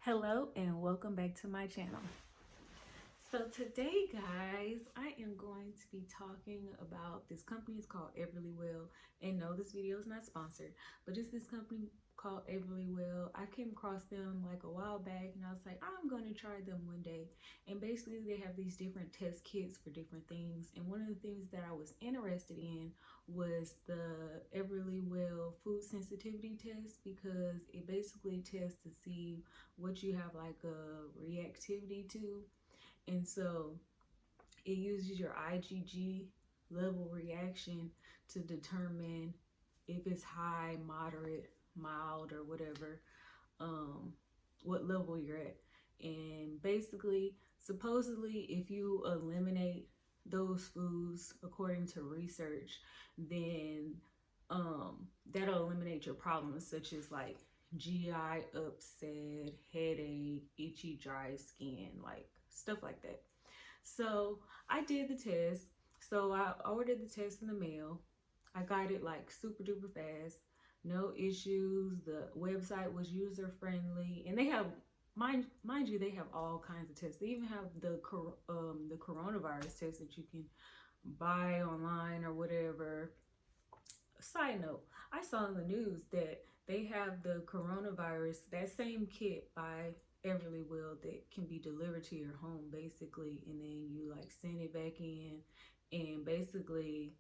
Hello and welcome back to my channel. So today, guys, I am going to be talking about this company. It's called EverlyWell, and no, this video is not sponsored, but it's this company called EverlyWell. I came across them like a while back, and I was like, I'm going to try them one day. And basically, they have these different test kits for different things. And one of the things that I was interested in was the EverlyWell food sensitivity test, because it basically tests to see what you have like a reactivity to. And so it uses your IgG level reaction to determine if it's high, moderate, mild, or whatever, what level you're at. And basically, supposedly, if you eliminate those foods according to research, then that'll eliminate your problems such as like GI upset, headache, itchy, dry skin, like stuff like that. So I did the test. So I ordered the test in the mail. I got it like super duper fast, no issues. The website was user friendly, and they have mind you, they have all kinds of tests. They even have the coronavirus test that you can buy online or whatever. Side note, I saw in the news that they have the coronavirus, that same kit by EverlyWell that can be delivered to your home basically, and then you like send it back in. And basically,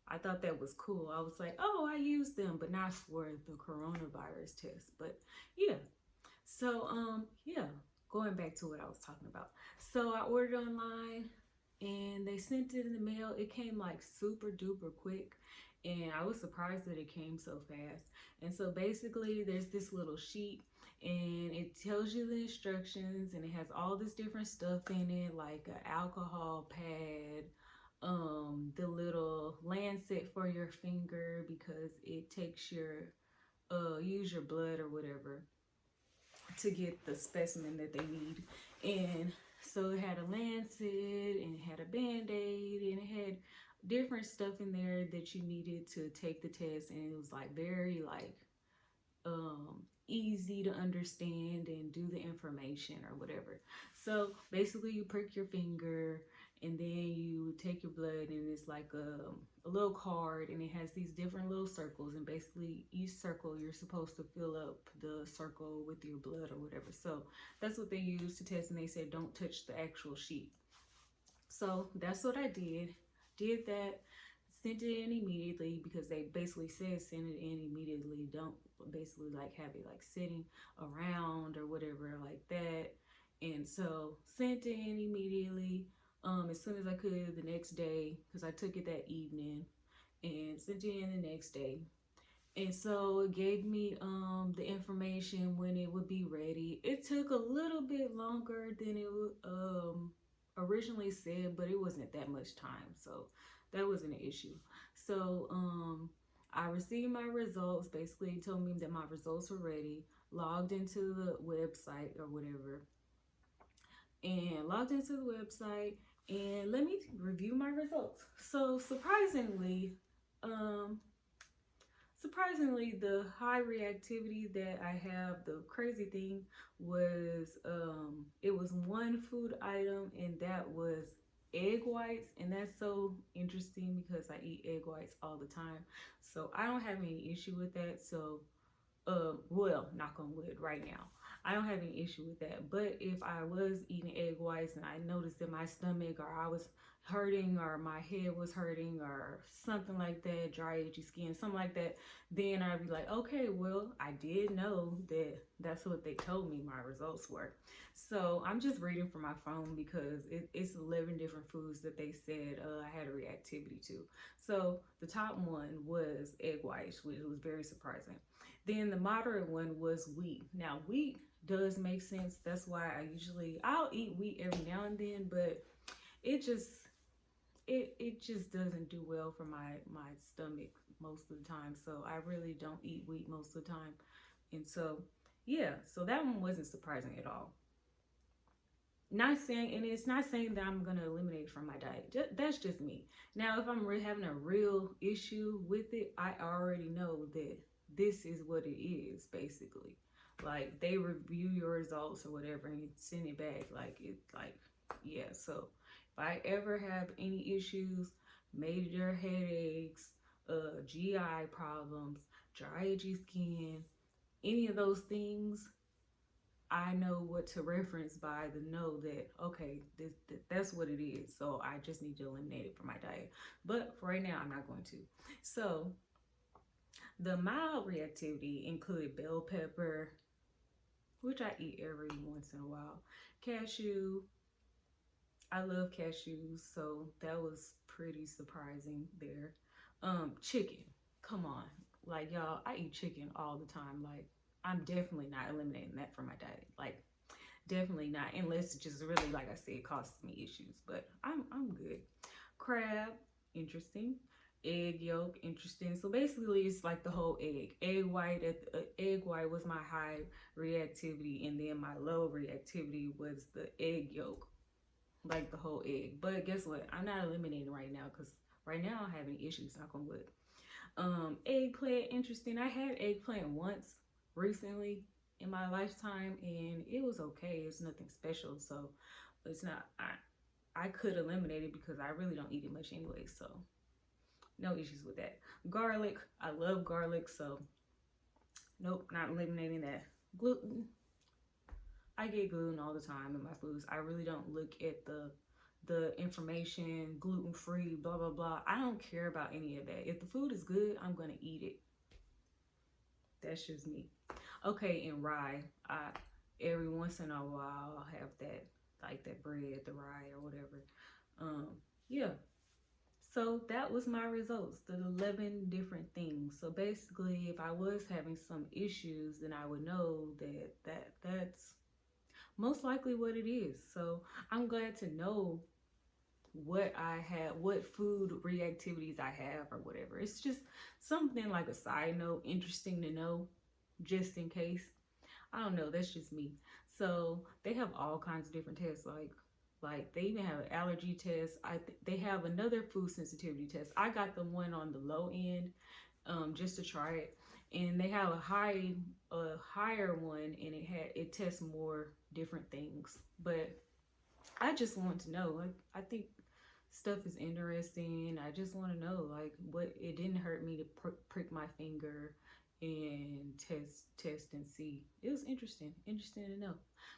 I thought that was cool. I was like, oh, I use them, but not for the coronavirus test. But yeah. So yeah, going back to what I was talking about. So I ordered online and they sent it in the mail. It came like super duper quick, and I was surprised that it came so fast. And so basically there's this little sheet, and it tells you the instructions, and it has all this different stuff in it, like an alcohol pad, the little lancet for your finger because it takes your use your blood or whatever to get the specimen that they need. And so it had a lancet, and it had a band-aid, and it had different stuff in there that you needed to take the test. And it was like very like easy to understand and do the information or whatever. So basically you prick your finger, and then you take your blood, and it's like a little card, and it has these different little circles, and basically each circle you're supposed to fill up the circle with your blood or whatever. So that's what they use to test, and they said don't touch the actual sheet. So that's what I did that, sent it in immediately, because they basically said send it in immediately. Don't basically like have it like sitting around or whatever like that. And so sent it in immediately, as soon as I could the next day, because I took it that evening, and sent it in the next day. And so it gave me the information when it would be ready. It took a little bit longer than it originally said, but it wasn't that much time, so that wasn't an issue. So I received my results. Basically, it told me that my results were ready. Logged into the website or whatever, and logged into the website, and let me review my results. So surprisingly, the high reactivity that I have, the crazy thing was it was one food item, and that was egg whites. And that's so interesting because I eat egg whites all the time, so I don't have any issue with that. So well, knock on wood right now, I don't have any issue with that. But if I was eating egg whites and I noticed that my stomach, or I was hurting, or my head was hurting, or something like that, dry itchy skin, something like that, then I'd be like, okay, well, I did know that that's what they told me my results were. So I'm just reading from my phone because it's 11 different foods that they said I had a reactivity to. So the top one was egg whites, which was very surprising. Then the moderate one was wheat. Now wheat does make sense. That's why I'll eat wheat every now and then, but it just doesn't do well for my stomach most of the time. So I really don't eat wheat most of the time. And so yeah, so that one wasn't surprising at all. Not saying, and it's not saying that I'm gonna eliminate it from my diet. That's just me. Now, if I'm really having a real issue with it, I already know that this is what it is basically. Like they review your results or whatever and you send it back. Yeah. So if I ever have any issues, major headaches, GI problems, dry itchy skin, any of those things, I know what to reference by to know that, okay, that's what it is. So I just need to eliminate it from my diet. But for right now, I'm not going to. So the mild reactivity included bell pepper, which I eat every once in a while, cashew. I love cashews, so that was pretty surprising there. Chicken. Come on. Like y'all, I eat chicken all the time. Like I'm definitely not eliminating that from my diet. Like definitely not, unless it just really, like I said, causes me issues. But I'm good. Crab, interesting. Egg yolk, interesting. So basically, it's like the whole egg. Egg white was my high reactivity, and then my low reactivity was the egg yolk, like the whole egg. But guess what? I'm not eliminating right now because right now I don't have any issues. Knock on wood. Eggplant, interesting. I had eggplant once recently in my lifetime, and it was okay. It's nothing special, so it's not. I could eliminate it because I really don't eat it much anyway, so no issues with that. Garlic, I love garlic, so nope, not eliminating that. Gluten, I get gluten all the time in my foods. I really don't look at the information, gluten-free, blah, blah, blah. I don't care about any of that. If the food is good, I'm going to eat it. That's just me. Okay, and rye. Every once in a while, I'll have that, like that bread, the rye or whatever. Yeah. So that was my results, the 11 different things. So basically, if I was having some issues, then I would know that's most likely what it is. So I'm glad to know what I have, what food reactivities I have or whatever. It's just something like a side note, interesting to know, just in case. I don't know, that's just me. So they have all kinds of different tests, like they even have an allergy test. They have another food sensitivity test. I got the one on the low end, just to try it, and they have a higher one, and it tests more different things. But I just want to know. Like I think stuff is interesting. I just want to know, like, what it didn't hurt me to prick my finger and test and see. It was interesting to know.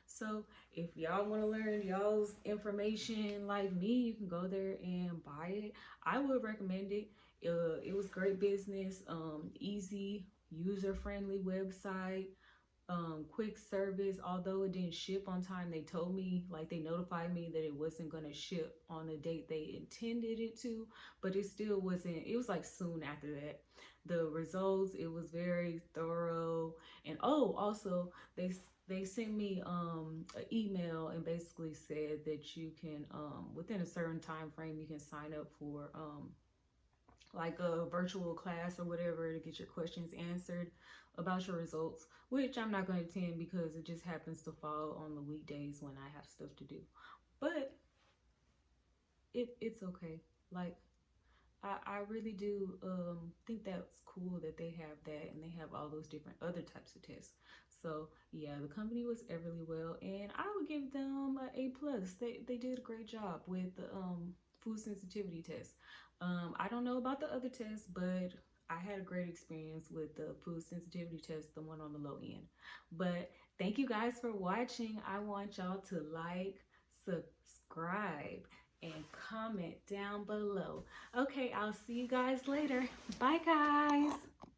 So if y'all want to learn y'all's information like me, you can go there and buy it. I would recommend it. It was great business, easy, user-friendly website, quick service. Although it didn't ship on time, they told me, like they notified me that it wasn't going to ship on the date they intended it to, but it still wasn't. It was like soon after that. The results, it was very thorough. And also they sent me an email and basically said that you can within a certain time frame you can sign up for like a virtual class or whatever to get your questions answered about your results, which I'm not going to attend because it just happens to fall on the weekdays when I have stuff to do. But it's okay. Like I really do think that's cool that they have that, and they have all those different other types of tests. So yeah, the company was EverlyWell, and I would give them an A+. They did a great job with the food sensitivity test. I don't know about the other tests, but I had a great experience with the food sensitivity test, the one on the low end. But thank you guys for watching. I want y'all to like, subscribe, and comment down below. Okay, I'll see you guys later. Bye, guys.